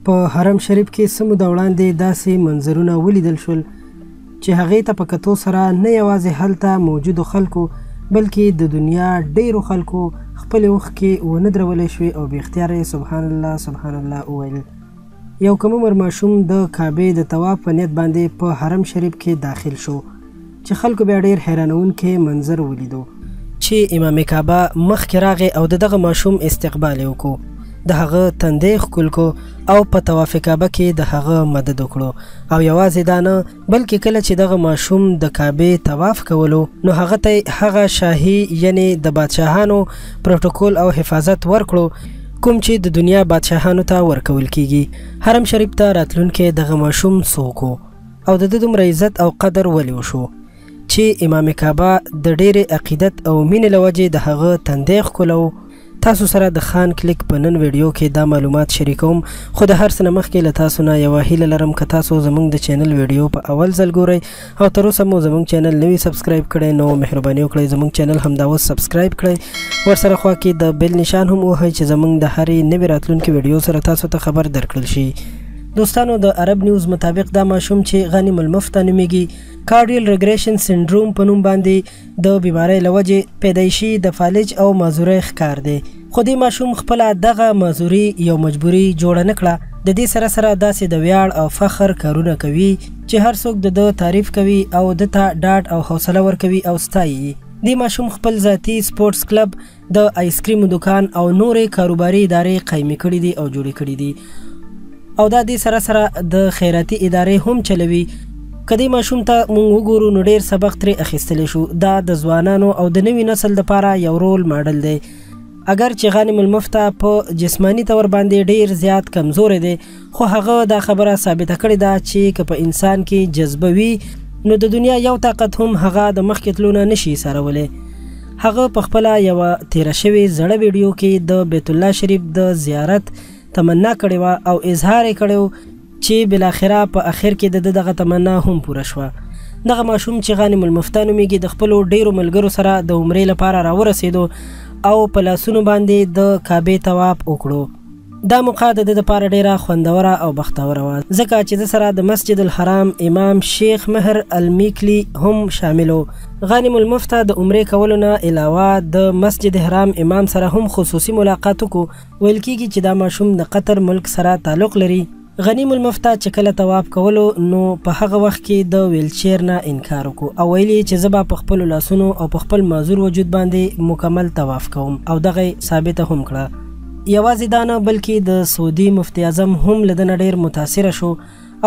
په حرم شریف کې څه موده وړاندې داسې منظرونه ولیدل شول چې هغې ته په کتو سره نه یوازې هلته موجودو خلکو بلکې د دنیا ډیرو خلکو خپلې اوښکې ونه درولی شوې او بې اختیاره سبحان الله سبحان الله وویل. یو کم عمر ماشوم د کعبې د طواف په نیت باندې په حرم شریف کې داخل شو چې خلکو بیا ډیر حیرانونکی منظر ولیدو چې امام کعبه مخکې راغی او دغه ماشوم استقبال یې وکړو، د هغه تندی ښکل کړو او په طواف کعبه کې د هغه مدد وکړو او یوازې دا نه بلکې کله چې دغه ماشوم د کعبې طواف کولو نو هغه ته هغه شاهي یعنی د بادشاهانو پروتوکول او حفاظت ورکړو کوم چې د دنیا بادشاهانو ته ورکول کیږي. حرم شریف ته راتلونکی دغه ماشوم څوک او د ده دومره عزت او قدر ولې وشو چې امام کعبه د ډېرې عقیدت او مینې له وجې د هغه تندی ښکلو. تاسو سره د خان کلیک په نن ویډیو کې دا معلومات شریکوم، خو د هر څه نه مخکې له تاسو نه یوه هیله لرم که تاسو زموږ د چینل ویډیو په اول ځل ګورئ او تر اوسه مو زموږ چینل نوي سبسکرایب کړی نو مهرباني وکړئ زموږ چینل همدا اوس سبسکرایب کړئ، ورسره خوا کې د بیل نشان هم ووهئ چې زموږ د هرې نوې راتلونکې ویډیو سره تاسو ته خبر درکړل شي. دوستانو د عرب نیوز مطابق دا ماشوم چې غنیم المفتح نومیږي کارډیل ریګریشن سنډروم په نوم باندې د بیمارۍ له وجې پیدایشي د فالج او معذورۍ ښکار دی، خو دې ماشوم خپله دغه معذوري یو مجبوري جوړه نه کړه، د دې سره سره داسې د ویاړ او فخر کارونه کوي چې هر څوک د ده تعریف کوي او ده ته ډاډ او حوصله ورکوي او ستایي. دې ماشوم خپل ذاتي سپورټس کلب د آیسکریم دکان او نورې کاروباري ادارې قایمې کړي دي او جوړې کړي دي او دا دې سره سره د خیراتي ادارې هم چلوي. که دې ماشوم ته موږ وګورو نو ډېر سبق ترې اخیستلی شو. دا د ځوانانو او د نوي نسل دپاره یو رول ماډل دی. اگر چې غانم المفتح په جسمانی طور باندې ډېر زیات کمزوری دی خو هغه دا خبره ثابته کړې ده چې که په انسان کې جذبه وي نو د دنیا یو طاقت هم هغه د مخکې تلو نه نشي ایسارولی. هغه په خپله یوه تیره شوې زړه ویډیو کې د بیت الله شریف د زیارت تمنا کړې وه او اظهار یې کړی چې بالاخره په اخر کې د دغه تمنا هم پوره شوه. دغه ماشوم چې غانم المفتح نومیږي د خپلو ډیرو ملګرو سره د عمرې لپاره راورسېدو او په لاسونو باندې د کعبې طواف وکړو. دا موقع د ده دپاره ډیره خوندوره او بختوره وه ځکه چې د سره د مسجد الحرام امام شیخ مهر المیکلی هم شامل و. غانم المفتح د عمرې کولو نه علاوه د مسجد حرام امام سره هم خصوصي ملاقات وکړو. ویل کېږي چې دا ماشوم د قطر ملک سره تعلق لري. غنیم المفتح چې کله طواف کولو نو په هغه وخت کې د ویلچیر نه انکار وکړو او ویلي چې زه به په خپلو لاسونو او په خپل معذور وجود باندې مکمل طواف کوم او دغه ثابته هم کړه. یوازې دا نه بلکې د سعودي مفتی اعظم هم له ده نه ډېر متاثره شو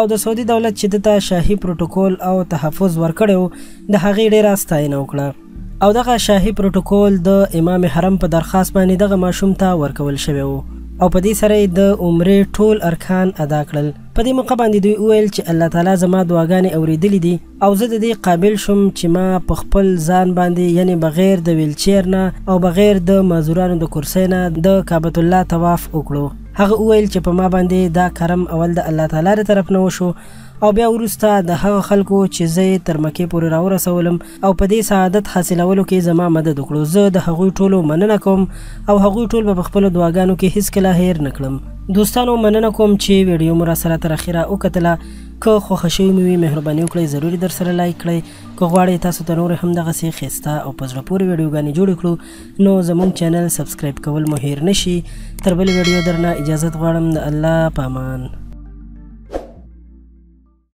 او د سعودي دولت چې ده ته شاهي پروتوکول او تحفظ ورکړی و د هغې ډېره ستاینه وکړه او دغه شاهي پروتوکول د امام حرم په درخواست باندې دغه ماشوم ته ورکول شوی و او په دې سره یې د عمرې ټول ارکان ادا کړل. په دې موقع باندې دوی وویل چې الله تعالی زما دعاګانې اورېدلې دي او زه د دې قابل شوم چې ما په خپل ځان باندې یعنی بغیر د ویلچیر نه او بغیر د معذورانو د کرسۍ نه د کعبة الله طواف وکړو. هغه وویل چې په ما باندې دا کرم اول د الله تعالی د طرف نه وشو او بیا وروسته د هغه خلکو چې زه یې تر مکې پورې راورسولم او په دې سعادت حاصلولو کې زما مدد وکړو. زه د هغوی ټولو مننه کوم او هغوی ټول به په خپلو دعاګانو کې هیڅکله هیر نه کړم. دوستانو مننه کوم چې ویډیو مو راسره تر اخره وکتله. که خوښه شوي مې وي مهرباني وکړئ ضروري در سره لایک کړئ. که غواړئ تاسو ته نور هم دغسې ښایسته او په زړه پورې ویډیوګانې جوړې کړو نو زموږ چینل سبسکرایب کول مو هیر نه شي. تر بلې ویډیو درنه اجازت غواړم. د الله په امان.